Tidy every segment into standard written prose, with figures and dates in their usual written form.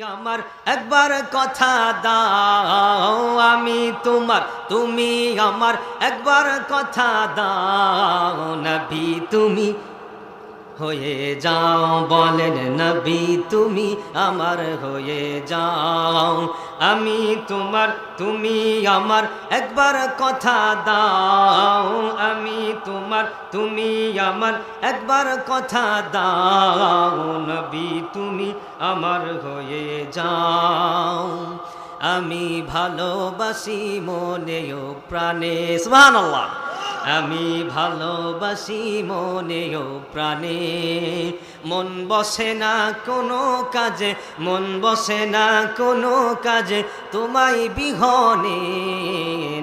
আমার একবার কথা দাও, আমি তোমার, তুমি আমার একবার কথা দাও, নবী তুমি হয়ে যাও, বলেন নবী তুমি আমার হয়ে যাও, আমি তোমার, তুমি আমার একবার কথা দাও, আমি তোমার, তুমি আমার একবার কথা দাও, নবী তুমি আমার হয়ে যাও, আমি ভালোবাসি মনে ও প্রাণে, সুবহানাল্লাহ, আমি ভালোবাসি মনে ও প্রাণে, মন বসে না কোনো কাজে, মন বসে না কোনো কাজে তোমায় বিহনে,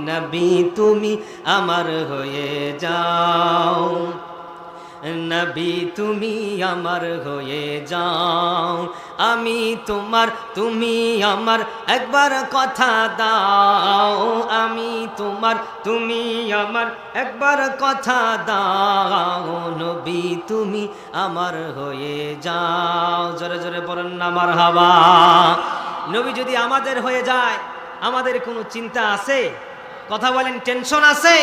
নবী তুমি আমার হয়ে যাও, নবী তুমি আমার হয়ে যাও, আমি তোমার, তুমি আমার একবার কথা দাও, আমি তোমার, তুমি আমার একবার কথা দাও, নবী তুমি আমার হয়ে যাও। জোরে জোরে বলেন না মারহাবা। নবী যদি আমাদের হয়ে যায়, আমাদের কোনো চিন্তা আছে? কথা বলেন, টেনশন আছে?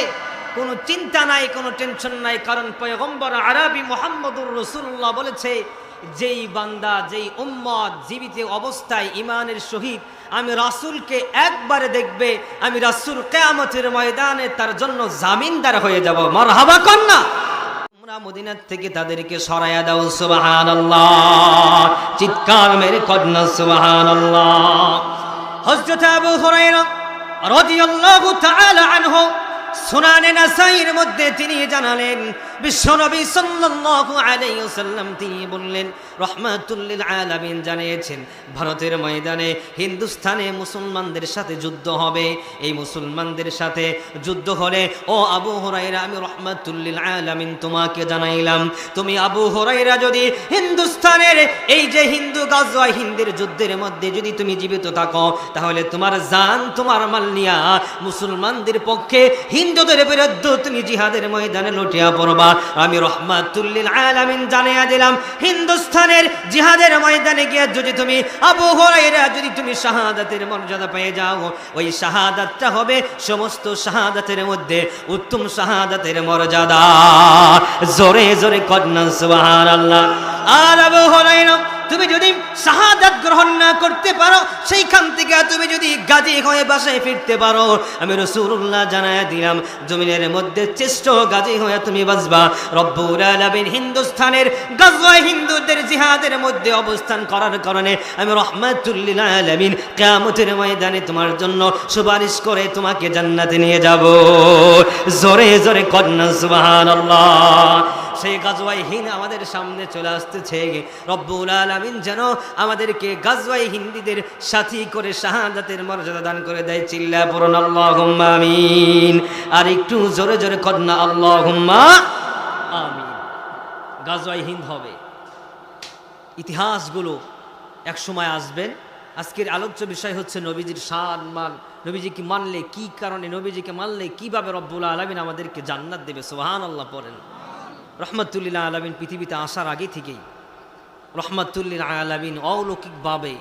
কোনো চিন্তা নাই, কোনো টেনশন নাই, কারণ পয়গম্বর আরবি মুহাম্মদুর রাসূলুল্লাহ বলেছে, যেই বান্দা, যেই উম্মত জীবিত অবস্থায় ঈমানের সহিত আমি রাসূলকে একবারে দেখবে, আমি রাসূল কিয়ামতের ময়দানে তার জন্য জামিনদার হয়ে যাব। মারহাবা কর না। তোমরা মদিনা থেকে তাদেরকে সরায়া দাও, সুবহানাল্লাহ, চিৎকার মেরে কর না সুবহানাল্লাহ। হযরত আবু হুরায়রা রাদিয়াল্লাহু তাআলা আনহু সুনানে নাসাইর মধ্যে তিনি জানালেন, বিশ্বনবী সাল্লাল্লাহু আলাইহি ওয়াসাল্লাম তিনি বললেন, রাহমাতুল লিল আলামিন জানিয়েছেন, ভারতের ময়দানে হিন্দুস্তানে মুসলমানদের সাথে যুদ্ধ হবে, এই মুসলমানদের সাথে যুদ্ধ হলে ও আবু হুরায়রা, আমি রাহমাতুল লিল আলামিন তোমাকে জানাইলাম, তুমি আবু হুরায়রা যদি হিন্দুস্তানের এই যে হিন্দু গাজওয়া হিন্দের যুদ্ধের মধ্যে যদি তুমি জীবিত থাকো, তাহলে তোমার জান, তোমার মাল নিয়া মুসলমানদের পক্ষে হিন্দুদের বিরুদ্ধে তুমি জিহাদের ময়দানে লুটিয়া পড়বা। আমি রাহমাতুল লিল আলামিন জানিয়ে দিলাম, হিন্দুস্তানের জিহাদের ময়দানে গিয়ে যদি তুমি আবু হুরায়রা যদি তুমি শাহাদাতের মর্যাদা পেয়ে যাও, ওই শাহাদাতটা হবে সমস্ত শাহাদাতের মধ্যে উত্তম শাহাদাতের মর্যাদা। জোরে জোরে কন্যা সুবহানাল্লাহ। আর আবু হুরায়রা তুমি যদি শাহাদাত গ্রহণ না করতে পারো, সেইখান থেকে তুমি যদি গাজী হয়ে বাসায় ফিরতে পারো, আমি রাসূলুল্লাহ জানায়া দিলাম, জমিনের মধ্যে শ্রেষ্ঠ গাজী হয়ে তুমি বাঁচবা। রব্বুল আলামিন হিন্দুস্তানের গাজওয়া হিন্দুদের জিহাদের মধ্যে অবস্থান করার কারণে আমি রাহমাতুল লিল আলামিন কিয়ামতের ময়দানে তোমার জন্য সুপারিশ করে তোমাকে জান্নাতে নিয়ে যাব। জোরে জোরে কন্যা সুবহানাল্লাহ। সেই গাজওয়াই হিন্দ আমাদের সামনে চলে আসতেছে। রব্বুল আলামিন যেন আমাদেরকে গাজওয়াই হিন্দীদের সাথী করে শাহাদাতের মর্যাদা দান করে দেয়। চিল্লা পড়ুন আল্লাহুম্মা আমিন। আর একটু জোরে জোরে কন্যা আল্লাহুম্মা আমিন। গাজওয়াই হিন্দ হবে, ইতিহাসগুলো এক সময় আসবেন। আজকের আলোচ্য বিষয় হচ্ছে নবীজির শান মান, নবীজিকে মানলে কি কারণে, নবীজিকে মানলে কিভাবে রব্বুল আলামিন আমাদেরকে জান্নাত দেবে। সুবহানাল্লাহ পড়েন। রাহমাতুল লিল আলামিন পৃথিবীতে আসার আগে থেকেই রাহমাতুল লিল আলামিন অলৌকিকভাবে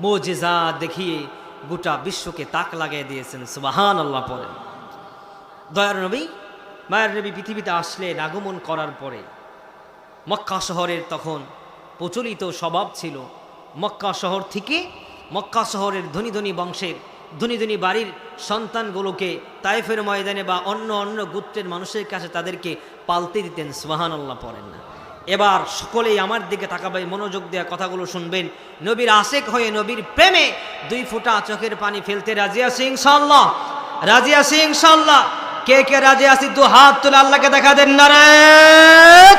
মুজিজা দেখিয়ে গোটা বিশ্বকে তাক লাগিয়ে দিয়েছেন। সুবহানাল্লাহ পড়েন। দয়ার নবী, মায়ের নবী পৃথিবীতে আসলেন, আগমন করার পরে মক্কা শহরের তখন প্রচলিত স্বভাব ছিল, মক্কা শহর থেকে, মক্কা শহরের ধনী ধনী বংশের ধনী ধনী বাড়ির সন্তানগুলোকে তায়েফের ময়দানে বা অন্য অন্য গোত্রের মানুষের কাছে তাদেরকে পালতে দিতেন। সুবহানাল্লাহ পড়েন না। এবার সকলেই আমার দিকে তাকাবে, মনোযোগ দেওয়া কথাগুলো শুনবেন। নবীর আশেক হয়ে, নবীর প্রেমে 2 ফোঁটা চোখের পানি ফেলতে রাজি আছি ইনশাআল্লাহ? রাজি আছি ইনশাআল্লাহ? কে কে রাজি আছি? 2 হাত তুলে আল্লাহকে দেখা দেন। নারে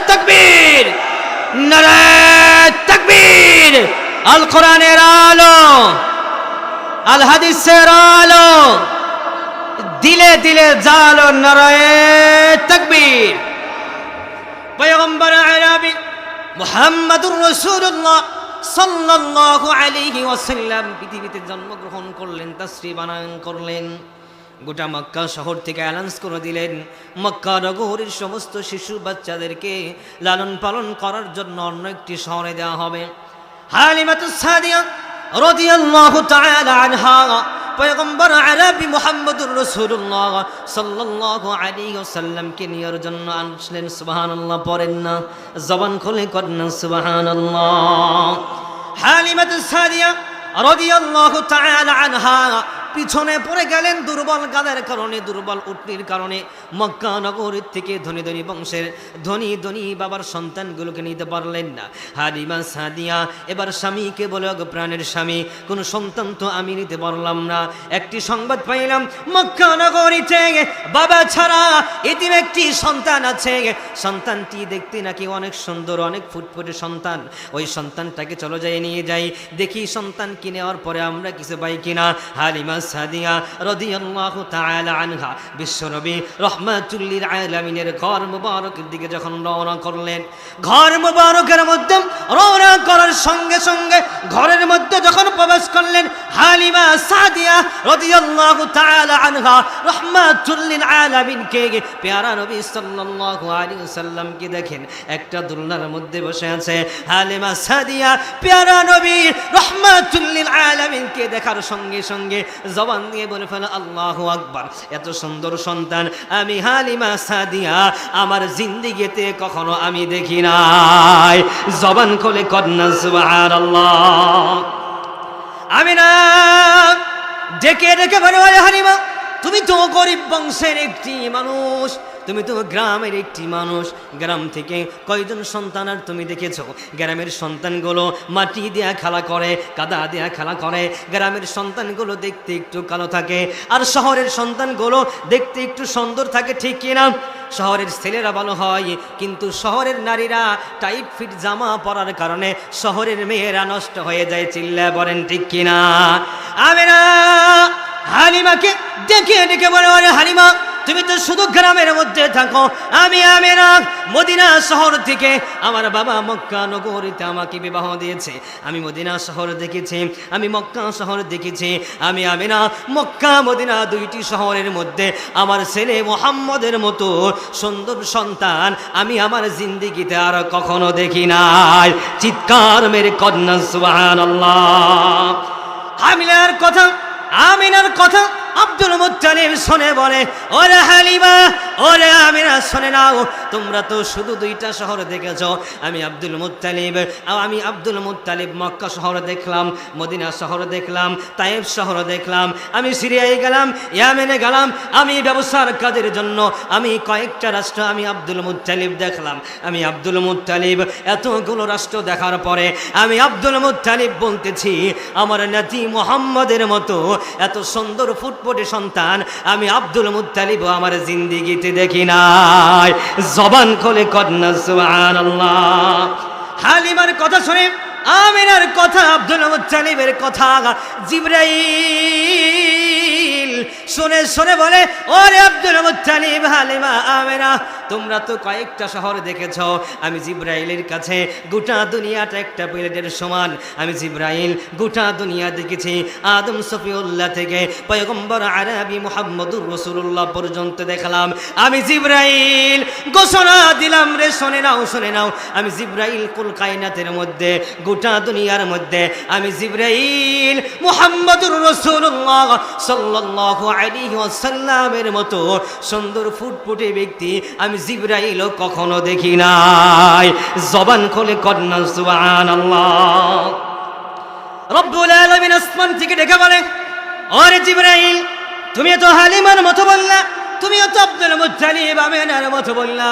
তাকবীর, নারে তাকবীর। আল কোরআনের আলো, আল হাদিসের আলো, দিলে দিলে জালো। নারায়ে তাকবীর। পয়গম্বর আরবি মুহাম্মদুর রাসূলুল্লাহ সাল্লাল্লাহু আলাইহি ওয়াসাল্লাম পৃথিবীতে জন্মগ্রহণ করলেন, তাশরীফ আনয়ন করলেন। গোটা মক্কা শহর থেকে অ্যানাউন্স করে দিলেন, মক্কা নগরীর সমস্ত শিশু বাচ্চাদেরকে লালন পালন করার জন্য অন্য একটি শহরে দেওয়া হবে। হালিমাতুস সাদিয়া রাদিয়াল্লাহু তাআলা আনহা পয়গম্বর আরবি মুহাম্মদুর রাসূলুল্লাহ সাল্লাল্লাহু আলাইহি ওয়াসাল্লামকে নিয়ার জন্য আসলেন। সুবহানাল্লাহ পড়েন না, জবান খুলে করেন না সুবহানাল্লাহ। হালিমাতুস সাদিয়া রাদিয়াল্লাহু তাআলা আনহা পিছনে পড়ে গেলেন দুর্বল গাদের কারণে, দুর্বল উটনির কারণে। মক্কা নগরীর থেকে ধনী ধনী বংশের ধনী ধনী বাবার সন্তানগুলোকে নিতে পারলেন না। হালিমা সাদিয়া এবার স্বামীকে বলে, ওগো প্রাণের স্বামী, কোনো সন্তান তো আমি নিতে পারলাম না। একটি সংবাদ পাইলাম মক্কা নগরীতে বাবা ছাড়া এতিম একটি সন্তান আছে। সন্তানটি দেখতে নাকি অনেক সুন্দর, অনেক ফুটফুটে সন্তান। ওই সন্তানটাকে চলো যাই নিয়ে যাই, দেখি সন্তান কিনে নেওয়ার পরে আমরা কিছু পাই কিনা। হালিমা সাদিয়া রাদিয়াল্লাহু তাআলা আনহা বিশ্বনবী রাহমাতুল লিল আলামিনের ঘর মুবারকের দিকে যখন রওনা করলেন, ঘর মুবারকের মধ্যে রওনা করার সঙ্গে সঙ্গে ঘরের মধ্যে যখন প্রবেশ করলেন, হালিমা সাদিয়া রাদিয়াল্লাহু তাআলা আনহা রাহমাতুল লিল আলামিনকে প্যারা নবী সাল্লাল্লাহু আলাইহি ওয়াসাল্লামকে দেখেন একটা দোলনার মধ্যে বসে আছে। হালিমা সাদিয়া প্যারা নবী রাহমাতুল লিল আলামিনকে দেখার সঙ্গে সঙ্গে জবান দিয়ে বলে ফেলে, আল্লাহু আকবার, এত সুন্দর সন্তান আমি হালিমা সাদিয়া আমার জিন্দেগিতে কখনো আমি দেখি নাই। জবান খুলে কন্যা সুবহানাল্লাহ। আমি না ডেকে ডেকে বলে, হালিমা তুমি তো গরিব বংশের একটি মানুষ, তুমি তো গ্রামের একটি মানুষ, গ্রাম থেকে কয়জন সন্তান আর তুমি দেখেছো? গ্রামের সন্তানগুলো মাটি দেয়া খেলা করে, কাদা দেয়া খেলা করে। গ্রামের সন্তানগুলো দেখতে একটু কালো থাকে, আর শহরের সন্তানগুলো দেখতে একটু সুন্দর থাকে, ঠিক কিনা? শহরের ছেলেরা ভালো হয়, কিন্তু শহরের নারীরা টাইট ফিট জামা পরার কারণে শহরের মেয়েরা নষ্ট হয়ে যায়। চিল্লায় বলেন ঠিক কিনা? আমি না হালিমাকে ডেকে ডেকে বলে, আরে হালিমা তুমি তো শুধু গ্রামের মধ্যে থাকো, আমি আমিনা মদিনা শহর থেকে আমার বাবা মক্কা নগরীতে আমাকে বিবাহ দিয়েছে। আমি মদিনা শহর দেখেছি, আমি মক্কা শহর দেখেছি। আমি আমিনা মক্কা মদিনা দুইটি শহরের মধ্যে আমার ছেলে মুহাম্মদের মতো সুন্দর সন্তান আমি আমার জিন্দেগিতে আর কখনো দেখি নাই। চিৎকার মেরে কন্যা সুবহানাল্লাহ। হামিলার কথা, আমিনার কথা আব্দুল মুত্তালিব শুনে বলে, ওরে হালিমা, ওরে আমিনা শুনে নাও, তোমরা তো শুধু দুইটা শহর দেখেছ। আমি আব্দুল মুত্তালিব মক্কা শহর দেখলাম, মদিনা শহর দেখলাম, তায়েফ শহর দেখলাম, আমি সিরিয়ায় গেলাম, ইয়ামেনে গেলাম, আমি ব্যবসার কাজের জন্য আমি কয়েকটা রাষ্ট্র আমি আব্দুল মুত্তালিব দেখলাম। আমি আব্দুল মুত্তালিব এতগুলো রাষ্ট্র দেখার পরে আমি আব্দুল মুত্তালিব বলতেছি, আমার নাতি মুহাম্মদের মতো এত সুন্দর ফুটফুটে সন্তান আমি আব্দুল মুত্তালিব আমার জিন্দেগিতে দেখি নাই। জবান খুলে কন্যা সুবহানাল্লাহ। হালিমার কথা শুনে, আমিনার কথা, আব্দুল মুত্তালিবের কথা জিবরাইল শুনে শুনে বলে, ওরে আব্দুল মুত্তালিব, হালিমা, আমিনা, তোমরা তো কয়েকটা শহর দেখেছ। আমি জিবরাইলের কাছে গোটা দুনিয়াটা একটা প্লেটের সমান। আমি জিবরাইল গোটা দুনিয়া দেখেছি, আদম সফিউল্লাহ থেকে পয়গম্বর আরবি মুহাম্মদুর রাসূলুল্লাহ পর্যন্ত দেখলাম। আমি জিবরাইল ঘোষণা দিলাম, রে শুনে নাও, শুনে নাও, আমি জিবরাইল কুল কায়নাতের মধ্যে গোটা দুনিয়ার মধ্যে আমি জিবরাইল মুহাম্মদুর রাসূলুল্লাহ সাল্লাল্লাহু আলাইহি ওয়াসাল্লামের মতো সুন্দর ফুটফুটে ব্যক্তি আমি জিবরাইলও কখনো দেখি নাই। জবান খুলে কন্যা সুবহানাল্লাহ। রব্বুল আলামিন আসমান থেকে ডেকে বলে, ওরে জিবরাইল, তুমি তো হালিমার মতো বললা, তুমিও তো আব্দুল মুত্তালিব আমিনার মতো বললা।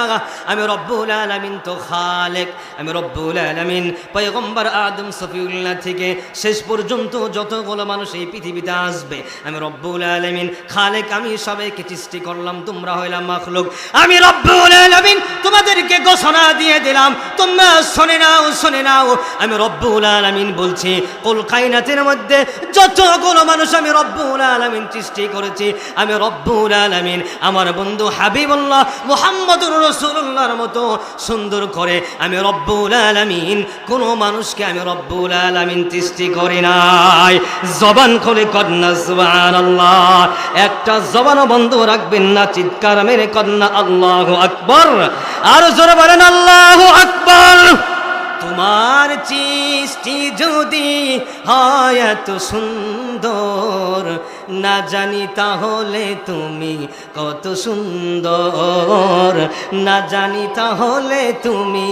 আমি রব্বুল আলামিন তো খালেক, আমি রব্বুল আলামিন পয়গম্বর আদম সফিউল্লাহ থেকে শেষ পর্যন্ত যতগুলো মানুষ এই পৃথিবীতে আসবে আমি রব্বুল আলামিন খালেক, আমি সবাইকে সৃষ্টি করলাম, তোমরা হইলাম মাখলুক। আমি রব্বুল আলামিন তোমাদেরকে ঘোষণা দিয়ে দিলাম, তোমরা শুনে নাও, শুনে নাও, আমি রব্বুল আলামিন বলছি, কুল কায়নাতের মধ্যে যতগুলো মানুষ আমি রব্বুল আলামিন সৃষ্টি করেছি, আমি রব্বুল আলামিন আমার বন্ধু হাবিবুল্লাহ মুহাম্মদুর রাসূলুল্লাহর মতো সুন্দর করে আমি রব্বুল আলামিন কোন মানুষকে আমি রব্বুল আলামিন সৃষ্টি করি নাই। জবান খুলে কন্যা সুবহানাল্লাহ। একটা জবানও বন্ধ রাখবেন না। চিৎকার মেরে কন্যা আল্লাহু আকবার। আর জোরে বলেন আল্লাহু আকবার। তোমার সৃষ্টি যদি হয় এত সুন্দর, না জানি তাহলে তুমি কত সুন্দর, না জানি তাহলে তুমি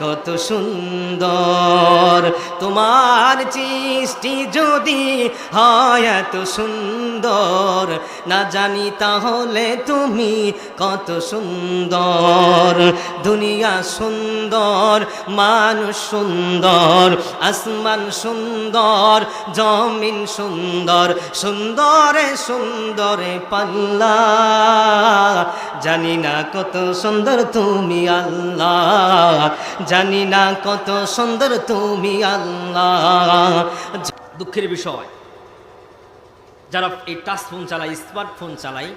কত সুন্দর। তোমার সৃষ্টি যদি হয় এত সুন্দর, না জানি তাহলে তুমি কত সুন্দর। দুনিয়া সুন্দর, মানুষ সুন্দর, আসমান সুন্দর, জমিন সুন্দর, সুন্দরে সুন্দরে পাল্লা। জানি না কত সুন্দর তুমি আল্লাহ, জানি না কত সুন্দর তুমি আল্লাহ। দুঃখের বিষয়, যারা এই টাচ ফোন চালাই, স্মার্টফোন চালাই,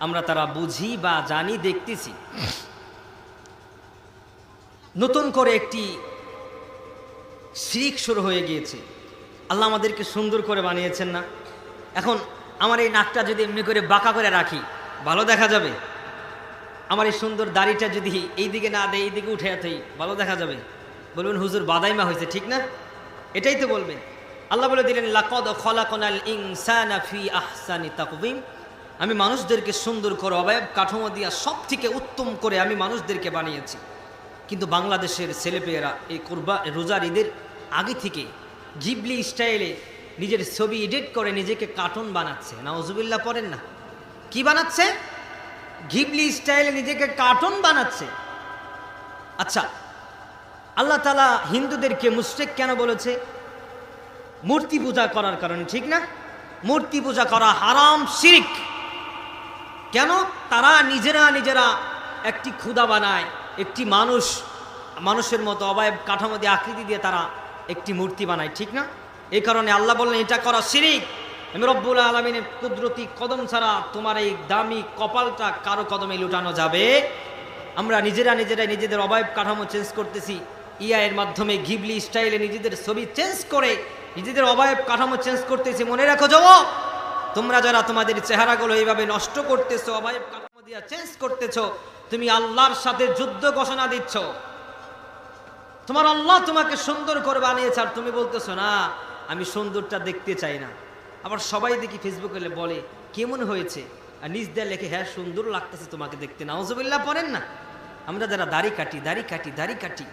আমরা তারা বুঝি বা জানি, দেখতেছি নতুন করে একটি শিরক শুরু হয়ে গিয়েছে। আল্লাহ আমাদেরকে সুন্দর করে বানিয়েছেন না? এখন আমার এই নাকটা যদি এমনি করে বাঁকা করে রাখি, ভালো দেখা যাবে? আমার এই সুন্দর দাড়িটা যদি এই দিকে না দেয়, এই দিকে উঠে যেতেই ভালো দেখা যাবে? বলবেন হুজুর বাদাইমা হয়েছে, ঠিক না? এটাই তো বলবেন। আল্লাহ বলে দিলেন লাকাদ খলাকনাল ইনসানা ফি আহসানি তাকওয়িম, আমি মানুষদেরকে সুন্দর করে অবয়ব কাঠামো দিয়া সব থেকে উত্তম করে আমি মানুষদেরকে বানিয়েছি। কিন্তু বাংলাদেশের ছেলেপেয়েরা এই রোজার ঈদের আগে থেকে জিবলি স্টাইলে নিজের ছবি এডিট করে নিজেকে কার্টুন বানাচ্ছে। নাউজুবিল্লাহ পড়েন না? কি বানাচ্ছে? ঘিবলি স্টাইলে নিজেকে কার্টুন বানাচ্ছে। আচ্ছা, আল্লাহ তাআলা হিন্দুদেরকে মুশরিক কেন বলেছে? মূর্তি পূজা করার কারণে, ঠিক না? মূর্তি পূজা করা হারাম, শিরক। কেন? তারা নিজেরা একটি ক্ষুধা বানায়, একটি মানুষের মতো অবয়ব কাঠামো দিয়ে, আকৃতি দিয়ে তারা একটি মূর্তি বানায়, ঠিক না? এই কারণে আল্লাহ বললেন এটা করা শিরক। আমি রব্বুল আলামিনের কুদরতি কদম ছাড়া তোমার এই দামি কপালটা কারো কদমে লুটানো যাবে? আমরা নিজেরা নিজেদের অবয়ব কাঠামো চেঞ্জ করতেছি, এর মাধ্যমে ঘিবলি স্টাইলে নিজেদের ছবি চেঞ্জ করে নিজেদের অবয়ব কাঠামো চেঞ্জ করতেছি। মনে রাখো যুবক, তোমরা যারা তোমাদের চেহারাগুলো এইভাবে নষ্ট করতেছো, অবয়ব কাঠামো দিয়ে চেঞ্জ করতেছো, তুমি আল্লাহর সাথে যুদ্ধ ঘোষণা দিচ্ছ। তোমার আল্লাহ তোমাকে সুন্দর করে বানিয়েছে, আর তুমি বলতেছো না আমি সুন্দরটা দেখতে চাই না। আবার সবাই দেখি ফেসবুকে বলে কেমন হয়েছে, আর নিজ দিয়ে লেখে হ্যাঁ সুন্দর লাগতেছে তোমাকে দেখতে। নাউজুবিল্লাহ পড়েন না? আমরা যারা দাড়ি কাটি,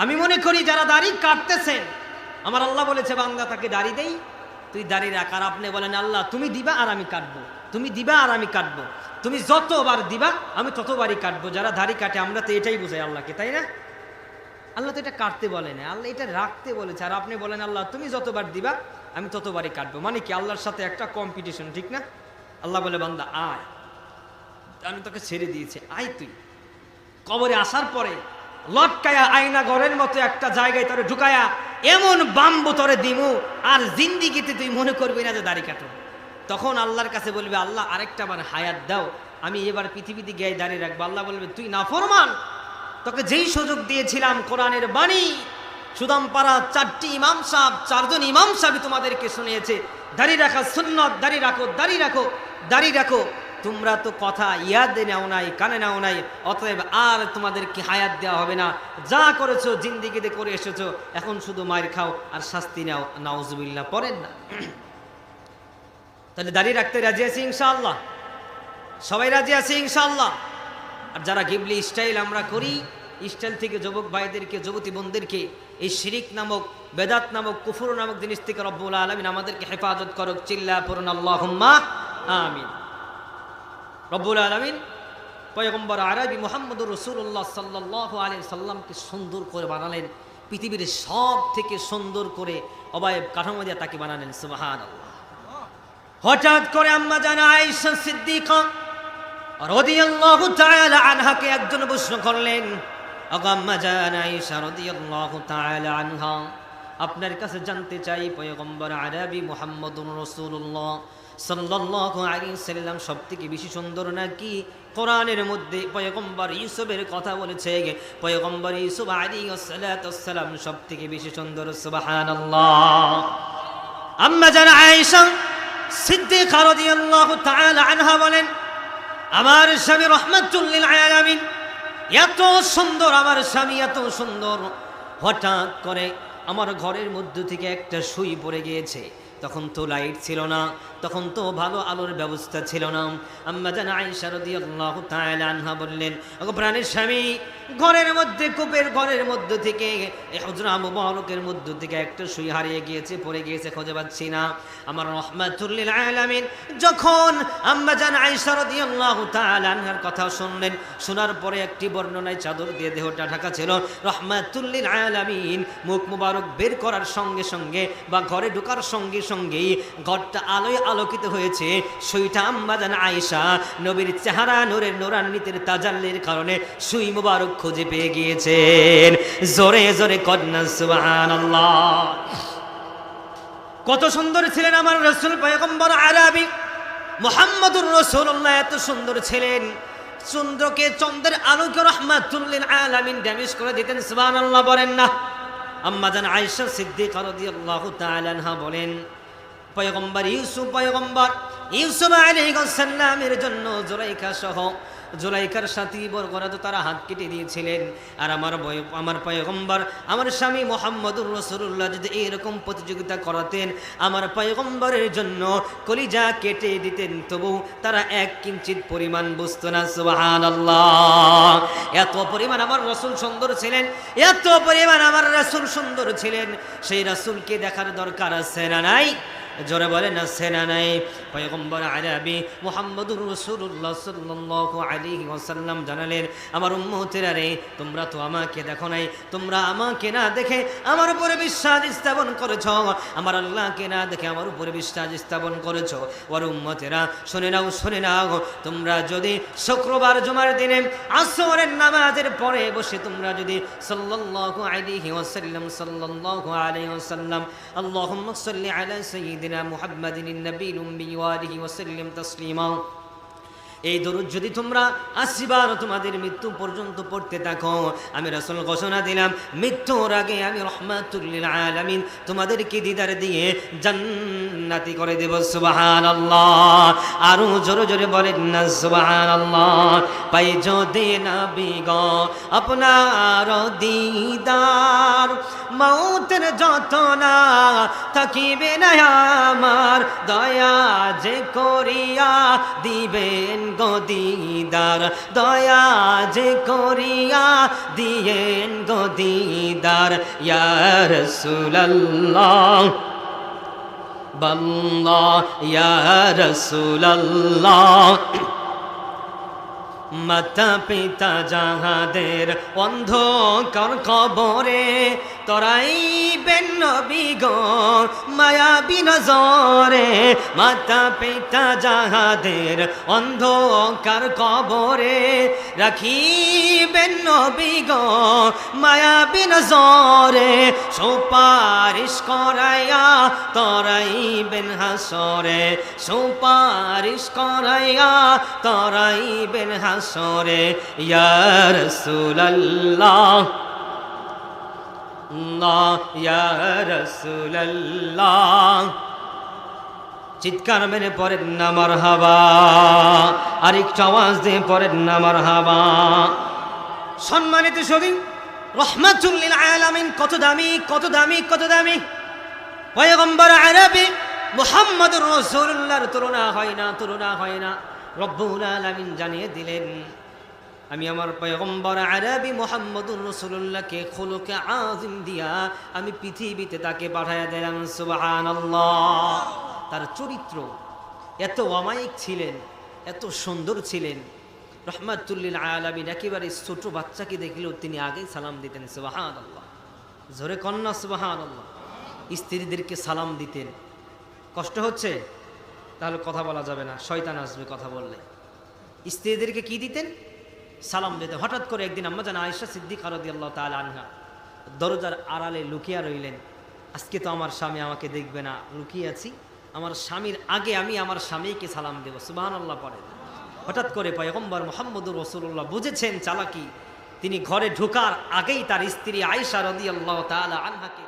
আমি মনে করি যারা দাড়ি কাটতেছেন, আমার আল্লাহ বলেছে বান্দা তাকে দাড়ি দেই, তুই দাড়ি রাখ। আর আপনি বলেন আল্লাহ তুমি দিবা আর আমি কাটবো, তুমি দিবা আর আমি কাটবো, তুমি যতবার দিবা আমি ততবারই কাটবো। যারা দাড়ি কাটে আমরা তো এটাই বুঝাই আল্লাহকে, তাই না? আল্লাহ তো এটা কাটতে বলে না, আল্লাহ এটা রাখতে বলেছে। আর আপনি বলেন আল্লাহ তুমি যতবার দিবা আমি ততবারই কাটবো। মানে কি? আল্লাহর সাথে একটা কম্পিটিশন, ঠিক না? আল্লাহ বলে বান্দা আয়, আমি তোকে ছেড়ে দিয়েছি, আয় তুই। কবরে আসার পরে লটকায়া আয়না ঘরের মতো একটা জায়গায় তোরে ঢুকায়া এমন বাম্বু তোরে দিমু, আর জিন্দিগিতে তুই মনে করবি না যে দাড়ি কাটো। তখন আল্লাহর কাছে বলবে আল্লাহ আরেকটা বার হায়াত দাও, আমি এবার পৃথিবীতে গিয়ে দাঁড়িয়ে রাখবো। আল্লাহ বলবে তুই নাফরমান, তোকে যেই সুযোগ দিয়েছিলাম কোরআনের বাণী, সুদামপাড়া 4টি ইমাম সাহেব, 4জন ইমাম সাহেব তোমাদেরকে শুনিয়েছে দাড়ি রাখা সুন্নত, দাড়ি রাখো, দাড়ি রাখো, দাড়ি রাখো। তোমরা তো কথা ইয়াদে নাও নাই, কানে নাও নাই, অতএব আর তোমাদেরকে হায়াত দেওয়া হবে না। যা করেছো জিন্দিগিতে করে এসেছো, এখন শুধু মায়ের খাও আর শাস্তি নাও। নাউজুবিল্লাহ পড়েন না? তাহলে দাড়ি রাখতে রাজি আছি ইনশাআল্লাহ? সবাই রাজি আছে ইনশাআল্লাহ? আর যারা গিবলি স্টাইল আমরা করি, স্টাইল থেকে যুবক ভাইদেরকে, যুবতী বোনদেরকে এই শিরিক নামক, বেদাত নামক, কুফর নামক জিনিস থেকে রব্বুল আলামিন আমাদেরকে হেফাজত করুক। চিল্লা পড়ুন আল্লাহুম্মা আমিন। রব্বুল আলামিন পয়গম্বর আরবি মুহাম্মদুর রাসূলুল্লাহ সাল্লাল্লাহু আলাইহি সাল্লামকে সুন্দর করে বানালেন, পৃথিবীর সব থেকে সুন্দর করে অবয়ব কাঠামো দিয়ে তাকে বানালেন। সুবহানাল্লাহ। হঠাৎ করে আম্মা জান আয়েশা সিদ্দিকা রাদিয়াল্লাহু তাআলা আনহাকে একজন প্রশ্ন করলেন, আম্মা জান আয়েশা রাদিয়াল্লাহু তাআলা আনহা, আপনার কাছে জানতে চাই পয়গম্বর আরবি মুহাম্মদুর রাসূলুল্লাহ সাল্লাল্লাহু আলাইহি সাল্লাম সবথেকে বেশি সুন্দর নাকি কোরআনের মধ্যে পয়গম্বর ইউসুফের কথা বলেছে, পয়গম্বর ইউসুফ আলাইহিস সালাতু ওয়াস সালাম সবথেকে বেশি সুন্দর? সুবহানাল্লাহ। আম্মা জান আয়েশা সিদ্দিকা রাদিয়াল্লাহু তাআলা আনহা বলেন, আমার স্বামী রাহমাতুল লিল আলামিন এত সুন্দর, আমার স্বামী এত সুন্দর, হঠাৎ করে আমার ঘরের মধ্য থেকে একটা সুই পড়ে গিয়েছে। তখন তো লাইট ছিল না, তখন তো ভালো আলোর ব্যবস্থা ছিল না। আম্মা জান আয়েশা রাদিয়াল্লাহু তাআলা আনহা বললেন, ওগো প্রাণের স্বামী, ঘরের মধ্যে কূপের ঘরের মধ্য থেকে এই হুজরা মুবারকের মধ্য থেকে একটা সুই হারিয়ে গিয়েছে, পড়ে গিয়েছে, খুঁজে পাচ্ছি না। আমার রাহমাতুল লিল আলামিন যখন আম্মা জান আয়েশা রাদিয়াল্লাহু তাআলা আনহার কথা শুনলেন, শোনার পরে একটি বর্ণনায় চাদর দিয়ে দেহটা ঢাকা ছিল। রাহমাতুল লিল আলামিন মুখ মুবারক বের করার সঙ্গে সঙ্গে বা ঘরে ঢোকার সঙ্গে সঙ্গেই ঘরটা আলোয় আলোকিত হয়েছে। সুইটা আম্মা জান আয়েশা নবীর চেহারা নূরের নূরান্বিতের তাজাল্লির কারণে সুই মুবারক খুঁজে পেয়ে গিয়েছেন। জোরে জোরে কন্যা সুবহানাল্লাহ। কত সুন্দর ছিলেন আমার রাসূল পয়গম্বর আরবি মুহাম্মদুর রাসূলুল্লাহ, এত সুন্দর ছিলেন। চন্দ্রকে চন্দ্রের আলোকে রাহমাতুল লিল আলামিন ড্যামেজ করে দিতেন। সুবহানাল্লাহ বলেন না। আম্মা জান আয়েশা সিদ্দিকা রাদিয়াল্লাহু তাআলা আনহা বলেন, পয়গম্বর ইউসুফ আলাইহিস সালামের জন্য জুলাইখার সাথী বর্গরা তো তারা হাত কেটে দিয়েছিলেন। আর আমার পয়গম্বর, আমার স্বামী মুহাম্মদুর রাসূলুল্লাহ যদি এরকম প্রতিযোগিতা করাতেন, আমার পয়গম্বরের জন্য কলিজা কেটে দিতেন, তবু তারা এক কিঞ্চিত পরিমাণ বুঝতো না। সুবহানাল্লাহ। এত পরিমাণ আমার রাসূল সুন্দর ছিলেন, এত পরিমাণ আমার রাসূল সুন্দর ছিলেন। সেই রাসূলকে দেখার দরকার আছে না নাই? জোরে বলেন আছে না নাই? পয়গম্বর আরবি মুহাম্মদুর রাসূলুল্লাহ সাল্লাল্লাহু আলাইহি ওয়াসাল্লাম জানালেন, আমার উম্মতেরা রে, তোমরা তো আমাকে দেখো নাই, তোমরা আমাকে না দেখে আমার উপরে বিশ্বাস স্থাপন করেছো, আমার আল্লাহকে না দেখে আমার উপরে বিশ্বাস স্থাপন করেছো। ওর উম্মতেরা শুনে নাও, তোমরা যদি শুক্রবার জুমার দিনে আসরের নামাজের পরে বসে তোমরা যদি সাল্লাল্লাহু আলাইহি ওয়াসাল্লাম আল্লাহুম্মা সাল্লি আলা সাইয়্যিদিনা মুহাম্মাদিন নবীল উম্মি ওয়া আলিহি ওয়া সাল্লিম তাসলিমা, এই দরুদ যদি তোমরা 80 বার তোমাদের মৃত্যু পর্যন্ত পড়তে থাকো, আমি রাসূল ঘোষণা দিলাম, মৃত্যুর আগে আমি রাহমাতুল লিল আলামিন তোমাদেরকে দিদার দিয়ে জান্নাতি করে দেব। সুবহানাল্লাহ। আরো জোরে জোরে বলেন না সুবহানাল্লাহ। পাই যদি নবী গো আপনার দিদার, মৌতের যতনা থাকিবে না আমার, দয়া যে করিয়া দিবেন গদিদার, দয়া যে করিয়া দিয়েন গদিদার। ইয়া রাসূলুল্লাহ বাল্লাহ, ইয়া রাসূলুল্লাহ। মাতা পিতা যাহাদের অন্ধকার কবরে, তরাইবেন নবী গো মায়াবী নজরে। মাতা পিতা যাহাদের অন্ধকার কবরে, রাখিবেন নবী গো মায়াবী নজরে। সুপারিশ করাইয়া তরাইবেন হাসরে, সুপারিশ করাইয়া তরাইবেন হাসরে। ইয়া রাসূলুল্লাহ ইয়া রাসূলুল্লাহ। চিৎকার মেরে পড়েন না মারহাবা, আরেকটু আওয়াজ দিয়ে পড়েন না মারহাবা। সম্মানিত সদী, রাহমাতুল লিল আলামিন কত দামি, কত দামি, কত দামি। পয়গম্বর আরবি মুহাম্মদুর রাসূলুল্লাহর তুলনা হয় না, তুলনা হয় না। রব্বুল আলামিন জানিয়ে দিলেন, আমি আমার পয়গম্বর আরবি মুহাম্মদুর রাসূলুল্লাহকে খুলুকে আযীম দিয়া আমি পৃথিবীতে তাকে পাঠায়া দিলাম। সুবহানাল্লাহ। তার চরিত্র এত অমায়িক ছিলেন, এত সুন্দর ছিলেন। রাহমাতুল লিল আলামিন একেবারে ছোট বাচ্চাকে দেখলেও তিনি আগেই সালাম দিতেন। সুবহানাল্লাহ। জোরে কন্যা সুবহানাল্লাহ। স্ত্রীদেরকে সালাম দিতেন। কষ্ট হচ্ছে? তাহলে কথা বলা যাবে না, শয়তান আসবে কথা বললে। স্ত্রীদেরকে কি দিতেন? সালাম দিতেন। হঠাৎ করে একদিন আম্মা জান আয়েশা সিদ্দিকা রাদিয়াল্লাহু তাআলা আনহা দরজার আড়ালে লুকিয়ে রইলেন। আজকে তো আমার স্বামী আমাকে দেখবে না, লুকিয়ে আছি, আমার স্বামীর আগে আমি আমার স্বামীকে সালাম দেব। সুবহানাল্লাহ পড়েন। হঠাৎ করে পয়গম্বর মুহাম্মদুর রাসূলুল্লাহ বুঝেছেন চালাকি, তিনি ঘরে ঢোকার আগেই তার স্ত্রী আয়েশা রাদিয়াল্লাহু তাআলা আনহাকে